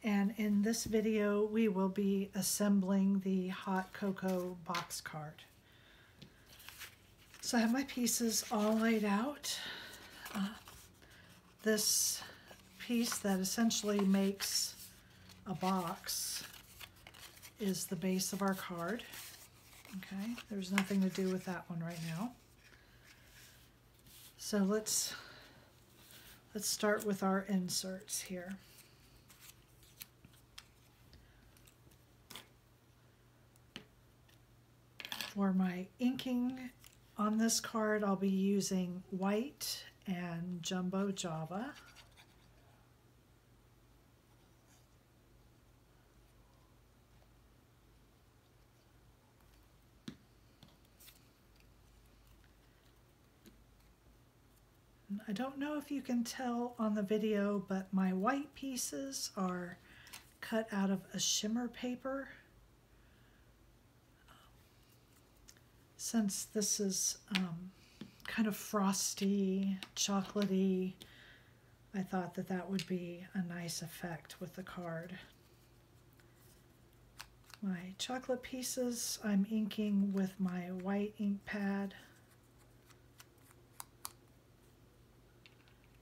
and in this video we will be assembling the hot cocoa box card. So I have my pieces all laid out. This piece that essentially makes a box is the base of our card. Okay, there's nothing to do with that one right now. So let's start with our inserts here. For my inking on this card, I'll be using white and Jumbo Java. I don't know if you can tell on the video, but my white pieces are cut out of a shimmer paper. Since this is kind of frosty, chocolatey, I thought that that would be a nice effect with the card. My chocolate pieces I'm inking with my white ink pad.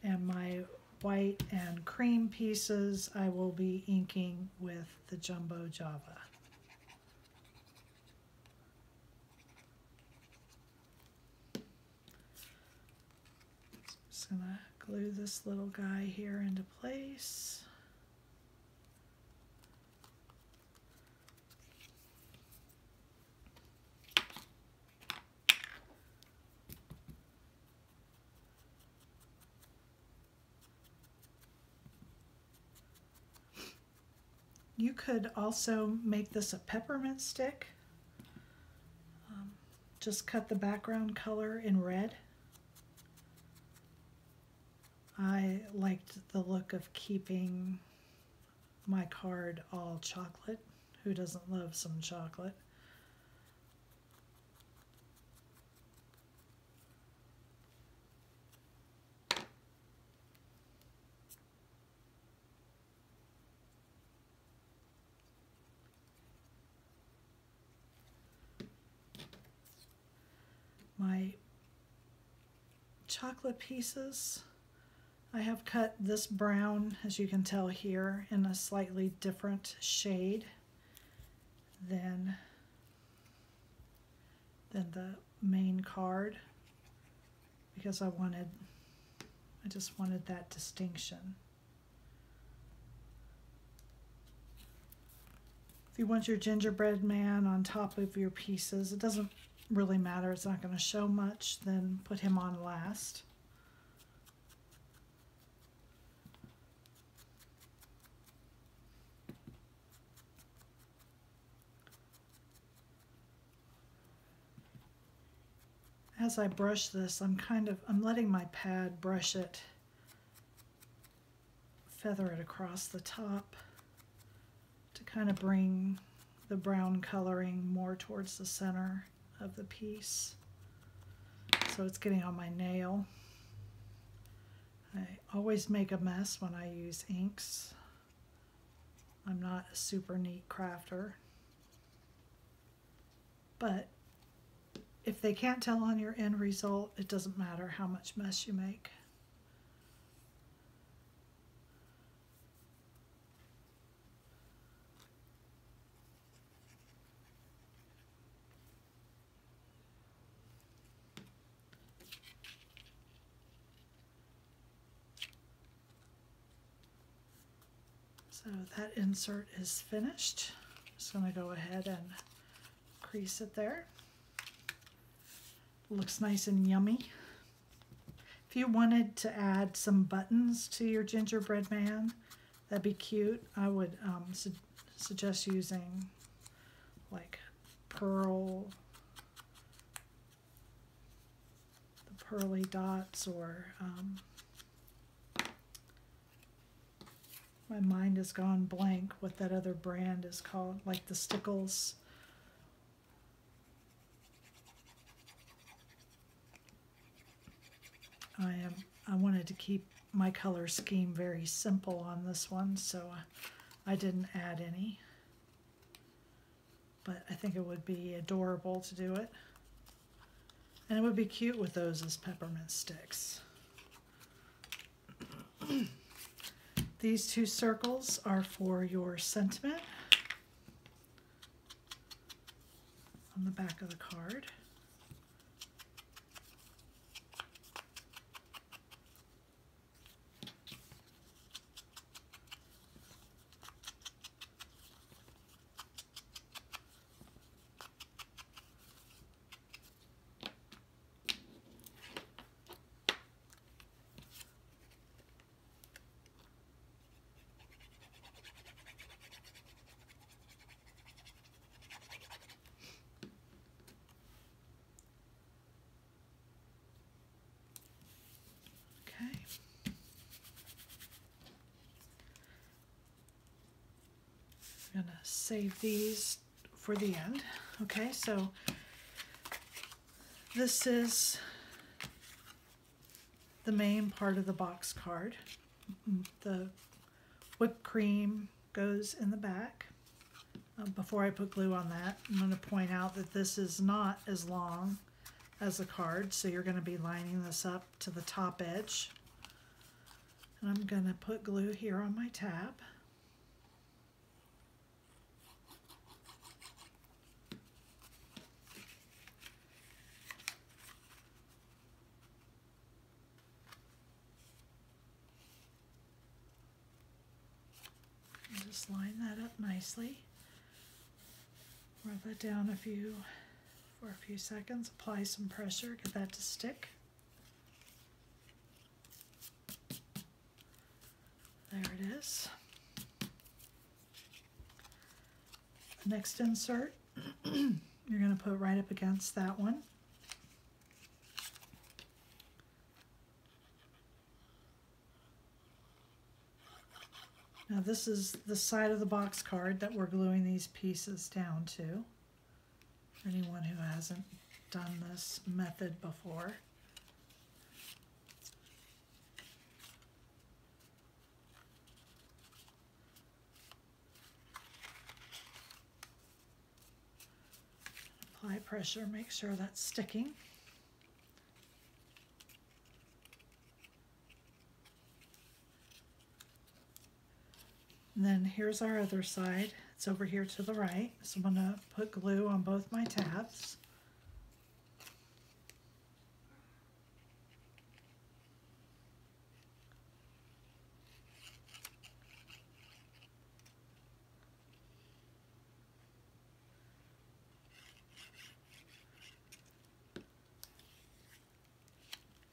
And my white and cream pieces I will be inking with the Jumbo Java. Just gonna glue this little guy here into place. You could also make this a peppermint stick. Just cut the background color in red. I liked the look of keeping my card all chocolate. Who doesn't love some chocolate? My chocolate pieces, I have cut this brown, as you can tell here, in a slightly different shade than the main card, because I just wanted that distinction. If you want your gingerbread man on top of your pieces, it doesn't really matter, it's not going to show much, then put him on last. As I brush this, I'm letting my pad brush it, feather it across the top to kind of bring the brown coloring more towards the center of the piece, so it's getting on my nail. I always make a mess when I use inks. I'm not a super neat crafter, but if they can't tell on your end result, it doesn't matter how much mess you make. So that insert is finished. Just going to go ahead and crease it there. Looks nice and yummy. If you wanted to add some buttons to your gingerbread man, that'd be cute. I would suggest using like the pearly dots, or my mind has gone blank what that other brand is called, like the Stickles. I wanted to keep my color scheme very simple on this one, so I didn't add any, but I think it would be adorable to do it. And it would be cute with those as peppermint sticks. These two circles are for your sentiment on the back of the card. I'm gonna save these for the end. Okay, so this is the main part of the box card. The whipped cream goes in the back. Before I put glue on that, I'm going to point out that this is not as long as the card, so you're going to be lining this up to the top edge. And I'm going to put glue here on my tab. Just line that up nicely. Rub that down for a few seconds. Apply some pressure, get that to stick. There it is. The next insert, you're going to put right up against that one. Now this is the side of the box card that we're gluing these pieces down to. For anyone who hasn't done this method before. Apply pressure, make sure that's sticking. And then here's our other side. It's over here to the right. So I'm going to put glue on both my tabs.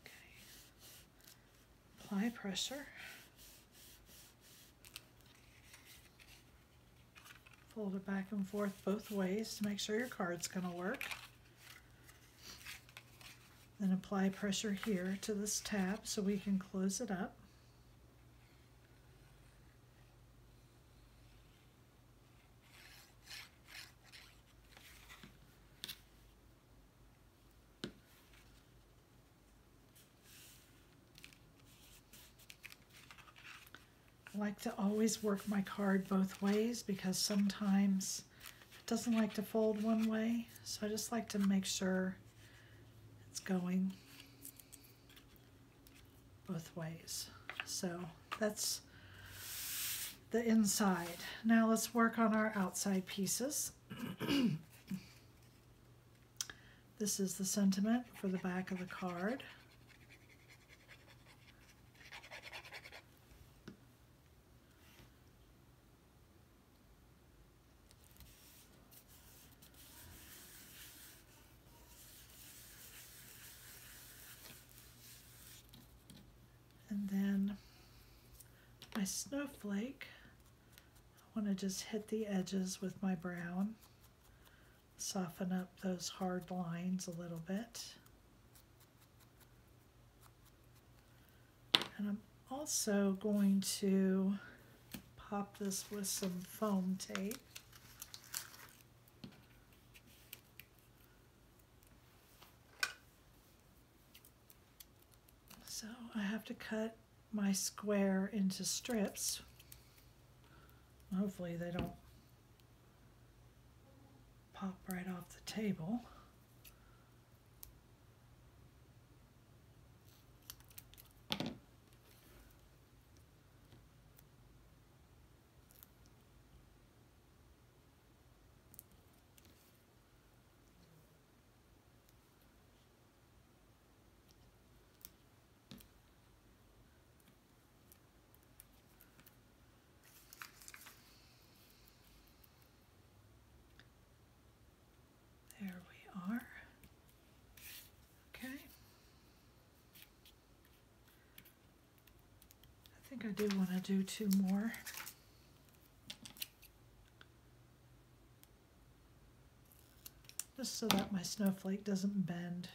Okay. Apply pressure. Fold it back and forth both ways to make sure your card's going to work. Then apply pressure here to this tab so we can close it up. I like to always work my card both ways because sometimes it doesn't like to fold one way, so I just like to make sure it's going both ways. So that's the inside. Now let's work on our outside pieces. This is the sentiment for the back of the card. And then my snowflake, I want to just hit the edges with my brown, soften up those hard lines a little bit. And I'm also going to pop this with some foam tape. So I have to cut my square into strips Hopefully they don't pop right off the table. There we are. Okay. I think I do want to do 2 more. Just so that my snowflake doesn't bend.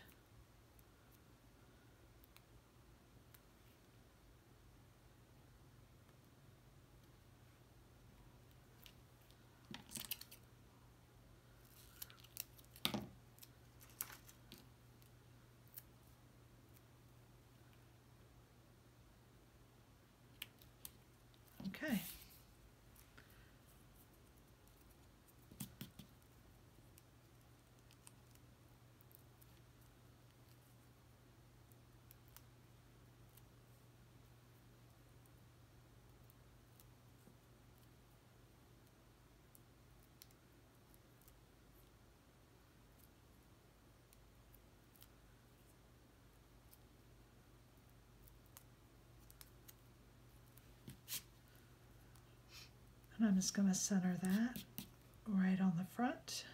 Okay. And I'm just going to center that right on the front.